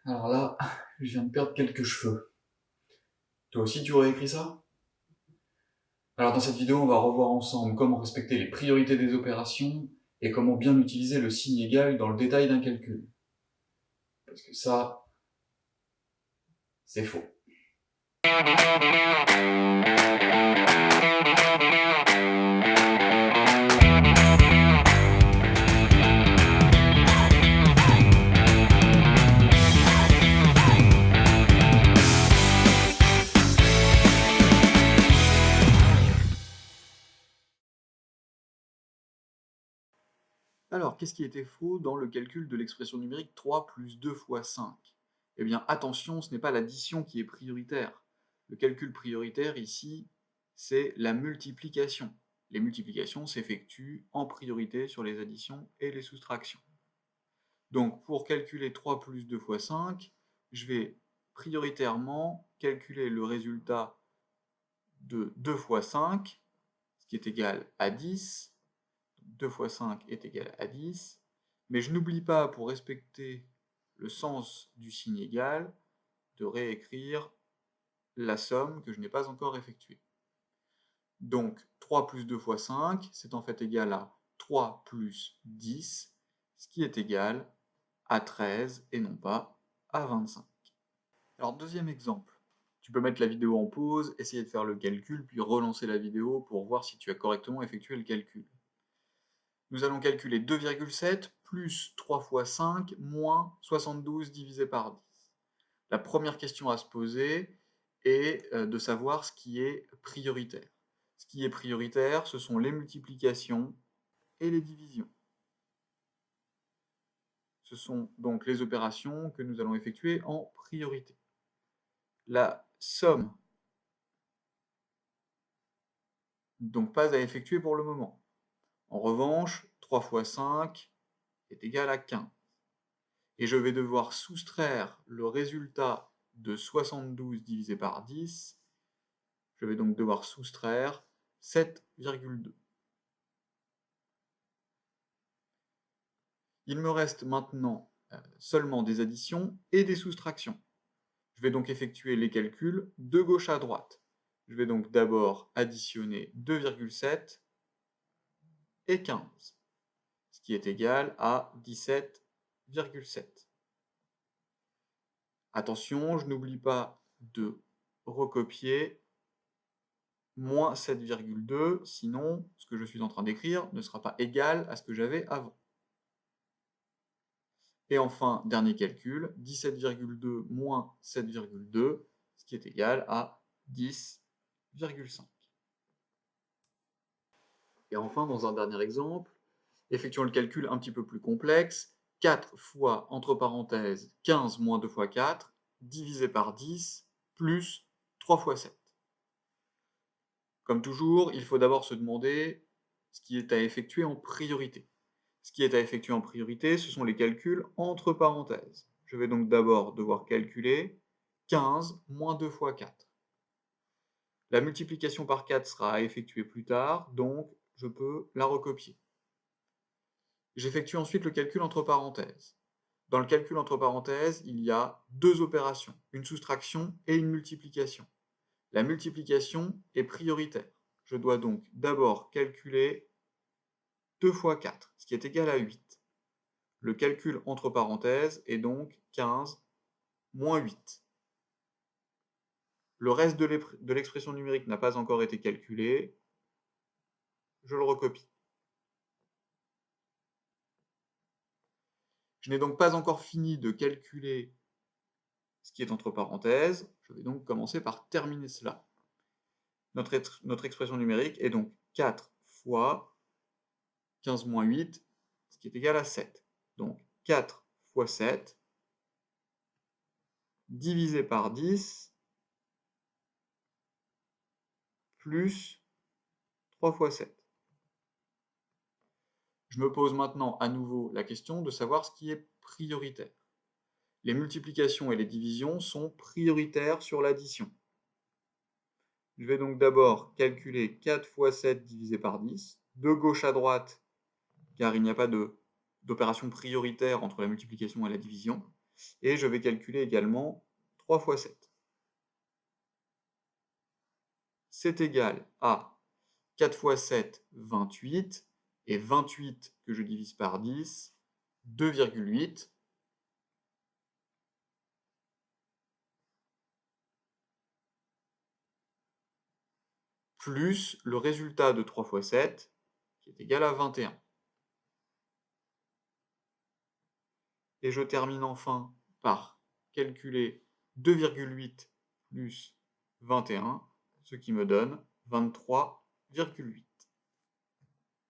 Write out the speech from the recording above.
Alors là, je viens de perdre quelques cheveux. Toi aussi, tu aurais écrit ça? Alors dans cette vidéo, on va revoir ensemble comment respecter les priorités des opérations et comment bien utiliser le signe égal dans le détail d'un calcul. Parce que ça, c'est faux. Alors, qu'est-ce qui était faux dans le calcul de l'expression numérique 3 plus 2 fois 5? Eh bien, attention, ce n'est pas l'addition qui est prioritaire. Le calcul prioritaire ici, c'est la multiplication. Les multiplications s'effectuent en priorité sur les additions et les soustractions. Donc, pour calculer 3 plus 2 fois 5, je vais prioritairement calculer le résultat de 2 fois 5, ce qui est égal à 10. 2 fois 5 est égal à 10. Mais je n'oublie pas, pour respecter le sens du signe égal, de réécrire la somme que je n'ai pas encore effectuée. Donc, 3 plus 2 fois 5, c'est en fait égal à 3 plus 10, ce qui est égal à 13 et non pas à 25. Alors, deuxième exemple. Tu peux mettre la vidéo en pause, essayer de faire le calcul, puis relancer la vidéo pour voir si tu as correctement effectué le calcul. Nous allons calculer 2,7 plus 3 fois 5 moins 72 divisé par 10. La première question à se poser est de savoir ce qui est prioritaire. Ce qui est prioritaire, ce sont les multiplications et les divisions. Ce sont donc les opérations que nous allons effectuer en priorité. La somme, donc pas à effectuer pour le moment. En revanche, 3 fois 5 est égal à 15. Et je vais devoir soustraire le résultat de 72 divisé par 10. Je vais donc devoir soustraire 7,2. Il me reste maintenant seulement des additions et des soustractions. Je vais donc effectuer les calculs de gauche à droite. Je vais donc d'abord additionner 2,7 et 15, ce qui est égal à 17,7. Attention, je n'oublie pas de recopier moins 7,2, sinon ce que je suis en train d'écrire ne sera pas égal à ce que j'avais avant. Et enfin, dernier calcul, 17,2 moins 7,2, ce qui est égal à 10,5. Et enfin, dans un dernier exemple, effectuons le calcul un petit peu plus complexe. 4 fois, entre parenthèses, 15 moins 2 fois 4, divisé par 10, plus 3 fois 7. Comme toujours, il faut d'abord se demander ce qui est à effectuer en priorité. Ce qui est à effectuer en priorité, ce sont les calculs entre parenthèses. Je vais donc d'abord devoir calculer 15 moins 2 fois 4. La multiplication par 4 sera à effectuer plus tard, donc je peux la recopier. J'effectue ensuite le calcul entre parenthèses. Dans le calcul entre parenthèses, il y a deux opérations, une soustraction et une multiplication. La multiplication est prioritaire. Je dois donc d'abord calculer 2 fois 4, ce qui est égal à 8. Le calcul entre parenthèses est donc 15 moins 8. Le reste de l'expression numérique n'a pas encore été calculé. Je le recopie. Je n'ai donc pas encore fini de calculer ce qui est entre parenthèses. Je vais donc commencer par terminer cela. Notre expression numérique est donc 4 fois 15 moins 8, ce qui est égal à 7. Donc 4 fois 7, divisé par 10, plus 3 fois 7. Je me pose maintenant à nouveau la question de savoir ce qui est prioritaire. Les multiplications et les divisions sont prioritaires sur l'addition. Je vais donc d'abord calculer 4 fois 7 divisé par 10, de gauche à droite, car il n'y a pas d'opération prioritaire entre la multiplication et la division. Et je vais calculer également 3 fois 7. C'est égal à 4 fois 7, 28, et 28 que je divise par 10, 2,8, plus le résultat de 3 fois 7, qui est égal à 21. Et je termine enfin par calculer 2,8 plus 21, ce qui me donne 23,8.